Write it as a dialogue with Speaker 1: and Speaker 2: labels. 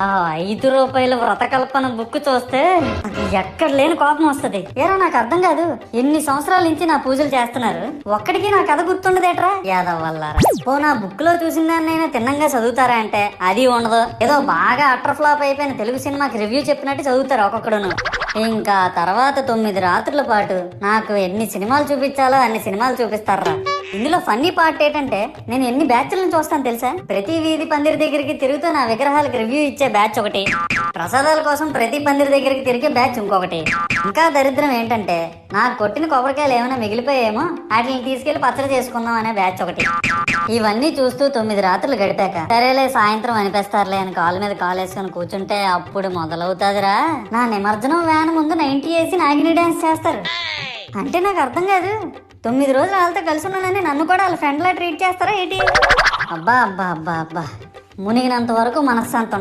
Speaker 1: ఆ ₹5 వ్రతకల్పన బుక్ చూస్తే ఎక్కడ లేని కోపం వస్తది. ఏరా నాకు అర్థం కాదు, ఎన్ని సంవత్సరాల నుంచి నా పూజలు చేస్తున్నారు, ఒక్కడికి నా కథ గుర్తుండదేట్రా యాదవ్ వల్లారా. ఓ నా బుక్ లో చూసిన దాన్నైనా తిన్నంగా చదువుతారా అంటే అది ఉండదు. ఏదో బాగా అటర్ ఫ్లాప్ అయిపోయిన తెలుగు సినిమాకి రివ్యూ చెప్పినట్టు చదువుతారు ఒక్కొక్కడును. ఇంకా తర్వాత 9 రాత్రుల పాటు నాకు ఎన్ని సినిమాలు చూపించాలో అన్ని సినిమాలు చూపిస్తారా. ఇందులో ఫన్నీ పార్ట్ ఏంటంటే నేను ఎన్ని బ్యాచ్లను చూస్తాను తెలుసా. ప్రతి వీధి పందిరి దగ్గరికి తిరుగుతూ నా విగ్రహాలకు రివ్యూ ఇచ్చే బ్యాచ్ ఒకటి, ప్రసాదాల కోసం ప్రతి పందిరి దగ్గరికి తిరిగే బ్యాచ్ ఇంకొకటి, ఇంకా దరిద్రం ఏంటంటే నాకు కొట్టిన కొబ్బరికాయలు ఏమైనా మిగిలిపోయేమో వాటిని తీసుకెళ్లి పచ్చడి చేసుకుందాం అనే బ్యాచ్ ఒకటి. ఇవన్నీ చూస్తూ 9 రాత్రులు గడిపాక సరేలే సాయంత్రం అనిపిస్తారులే అని కాలు మీద కాలు వేసుకొని కూర్చుంటే అప్పుడు మొదలవుతాదిరా నా నిమజ్జనం వ్యాన్ ముందు 90 వేసి నాగిని డాన్స్ చేస్తారు. అంటే నాకు అర్థం కాదు, 9 రోజులు వాళ్ళతో కలిసి ఉన్నానని నన్ను కూడా వాళ్ళ ఫ్రెండ్ లా ట్రీట్ చేస్తారా ఏంటి? అబ్బా అబ్బా అబ్బా అబ్బా, మునిగినంత వరకు మనశ్శాంతం.